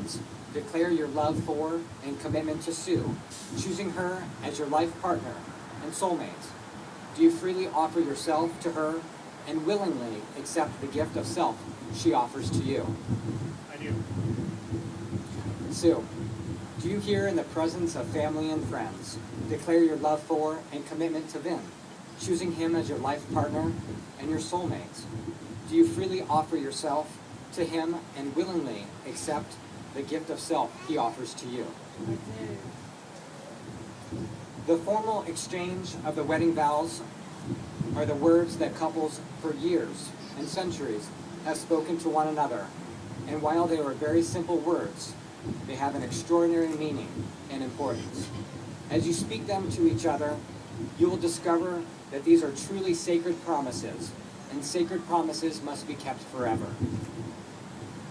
friends, declare your love for and commitment to Sue, choosing her as your life partner and soulmate? Do you freely offer yourself to her and willingly accept the gift of self she offers to you? I do. Sue, do you here in the presence of family and friends declare your love for and commitment to Vin, choosing him as your life partner and your soulmate? Do you freely offer yourself to him and willingly accept the gift of self he offers to you? I do. The formal exchange of the wedding vows are the words that couples for years and centuries have spoken to one another, and while they are very simple words, they have an extraordinary meaning and importance. As you speak them to each other, you will discover that these are truly sacred promises, and sacred promises must be kept forever.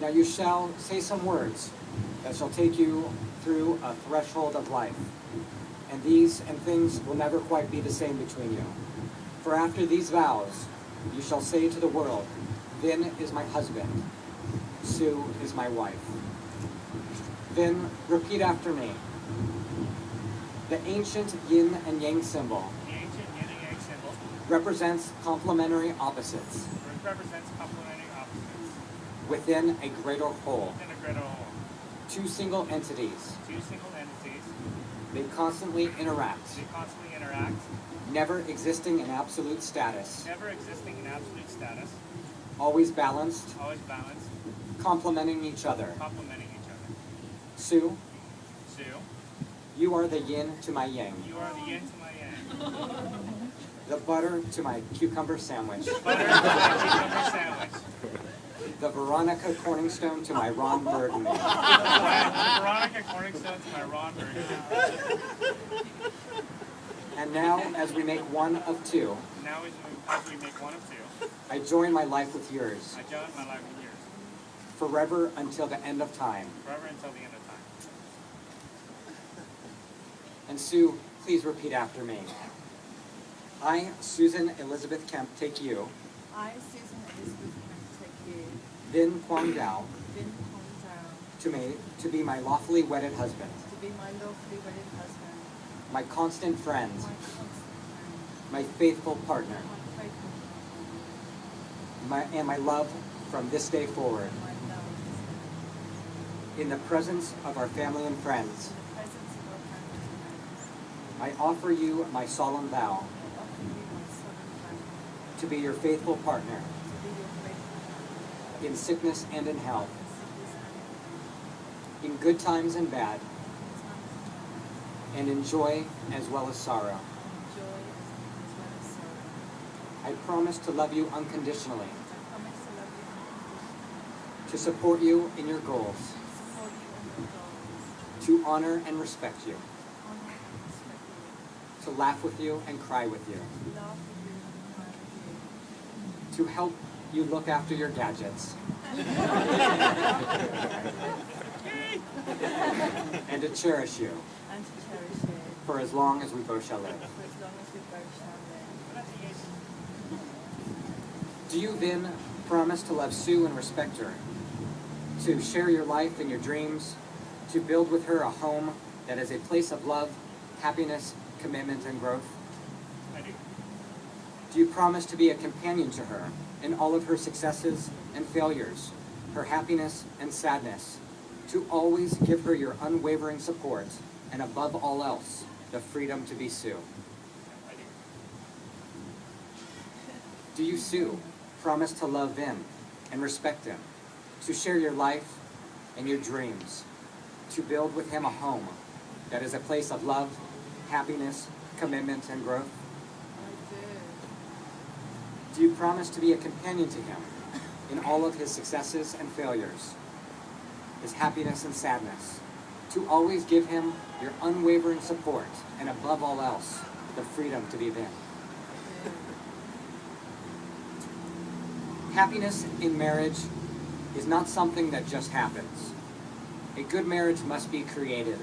Now you shall say some words that shall take you through a threshold of life, and these and things will never quite be the same between you. For after these vows, you shall say to the world, Vin is my husband, Sue is my wife. Vin, repeat after me. The ancient yin and yang symbol The ancient yin and yang symbol represents complementary opposites represents complementary opposites within a greater whole. within a greater whole. Two single entities. Two single entities, They constantly interact, they constantly interact, never existing in absolute status, never existing in absolute status, always balanced, always balanced, complementing each other. complementing each other. Sue, Sue, you are the yin to my yang, you are the yin to my yang, the butter to my cucumber sandwich, butter to my cucumber sandwich, the Veronica Corningstone to my Ron Burgundy. Veronica Corningstone to my Ron Burgundy. And now, as we make one of two, Now as we make one of two, I join my life with yours, I join my life with yours, forever until the end of time. forever until the end of time. And Sue, please repeat after me. I, Susan Elizabeth Kemp, take you, I, Susan Elizabeth Kemp, take you, Vin Quang Dao, Vin Hong Down, to be my lawfully wedded husband, to be my lawfully wedded husband, my constant friend, my constant friend, my faithful partner, my faithful partner, and my love from this day forward. and my love is In the presence of our family and friends, in the presence of our family and friends. I offer you my solemn vow I offer you my solemn vow to be your faithful partner to be your faithful partner in sickness and in health, in sickness and in good times and bad, in times and in joy as well as sorrow. of joy as well as sorrow. I promise to love you unconditionally, I promise to love you unconditionally, to support you in your goals, support you in your goals, to honor and respect you, honor and respect you, to laugh with you and cry with you, laugh with you and cry with to help you look after your gadgets, and to cherish you you, and to cherish you for as long as we both shall live. for as long as we both shall live. Do you then promise to love Sue and respect her, to share your life and your dreams, to build with her a home that is a place of love, happiness, commitment, and growth? I do. Do you promise to be a companion to her in all of her successes and failures, her happiness and sadness, to always give her your unwavering support, and above all else, the freedom to be Sue? I do. Do you, Sue, promise to love Vin and respect him, to share your life and your dreams, to build with him a home that is a place of love, happiness, commitment, and growth? I do. Do you promise to be a companion to him in all of his successes and failures, his happiness and sadness, to always give him your unwavering support, and above all else, the freedom to be Vin? I do. Happiness in marriage is not something that just happens. A good marriage must be created.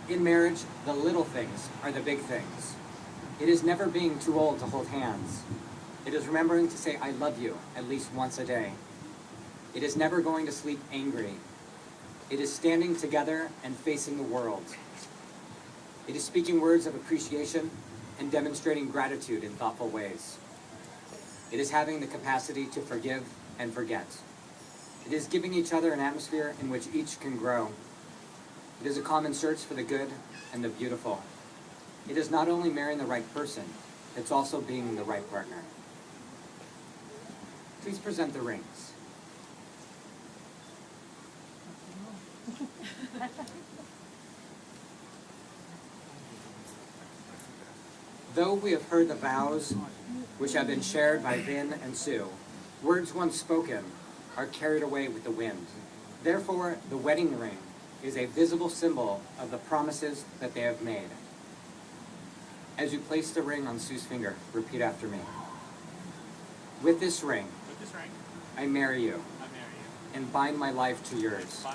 In marriage, the little things are the big things. It is never being too old to hold hands. It is remembering to say, I love you, at least once a day. It is never going to sleep angry. It is standing together and facing the world. It is speaking words of appreciation and demonstrating gratitude in thoughtful ways. It is having the capacity to forgive and forget. It is giving each other an atmosphere in which each can grow. It is a common search for the good and the beautiful. It is not only marrying the right person, it's also being the right partner. Please present the rings. Though we have heard the vows which have been shared by Vinh and Sue, words once spoken are carried away with the wind. Therefore, the wedding ring is a visible symbol of the promises that they have made. As you place the ring on Sue's finger, repeat after me. With this ring, I marry you and bind my life to yours.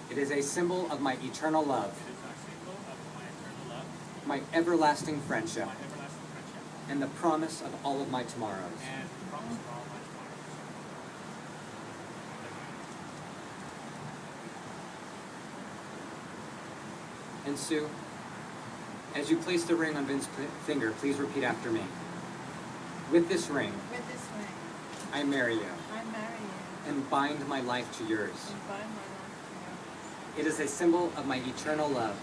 It is a symbol of my eternal love, my everlasting friendship, and the promise of all of my tomorrows. And Sue, as you place the ring on Vin's finger, please repeat after me. With this ring, I marry you and bind my life to yours. It is a symbol of my eternal love,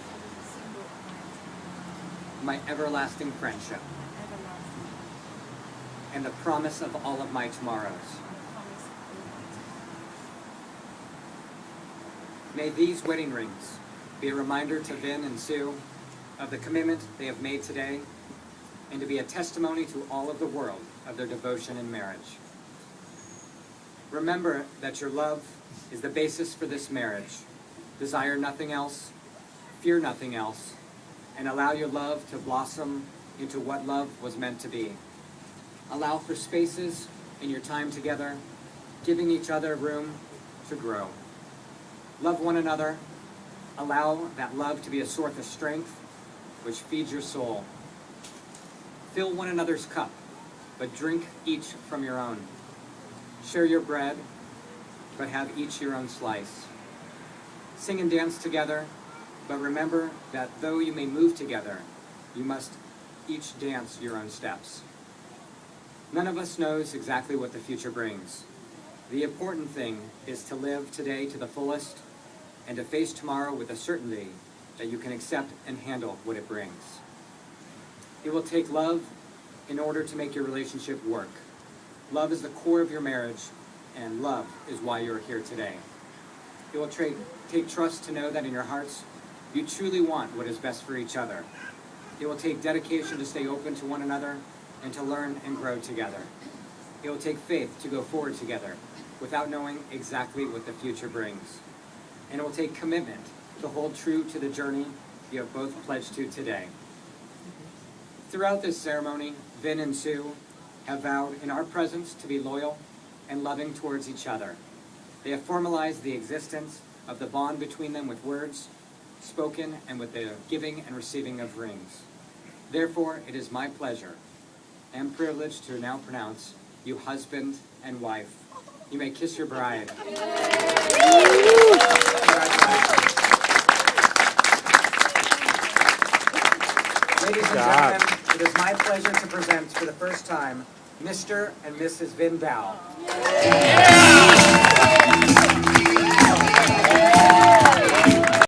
my everlasting friendship, and the promise of all of my tomorrows. May these wedding rings be a reminder to Vinh and Sue of the commitment they have made today, and to be a testimony to all of the world of their devotion in marriage. Remember that your love is the basis for this marriage. Desire nothing else, fear nothing else, and allow your love to blossom into what love was meant to be. Allow for spaces in your time together, giving each other room to grow. Love one another. Allow that love to be a source of strength which feeds your soul. Fill one another's cup, but drink each from your own. Share your bread, but have each your own slice. Sing and dance together, but remember that though you may move together, you must each dance your own steps. None of us knows exactly what the future brings. The important thing is to live today to the fullest and to face tomorrow with a certainty that you can accept and handle what it brings. It will take love in order to make your relationship work. Love is the core of your marriage, and love is why you're here today. It will take trust to know that in your hearts, you truly want what is best for each other. It will take dedication to stay open to one another and to learn and grow together. It will take faith to go forward together without knowing exactly what the future brings. And it will take commitment to hold true to the journey you have both pledged to today. Throughout this ceremony, Vinh and Sue have vowed in our presence to be loyal and loving towards each other. They have formalized the existence of the bond between them with words spoken and with the giving and receiving of rings. Therefore, it is my pleasure and privilege to now pronounce you husband and wife. You may kiss your bride. Ladies and gentlemen, it is my pleasure to present for the first time Mr. and Mrs. Vinh Dow.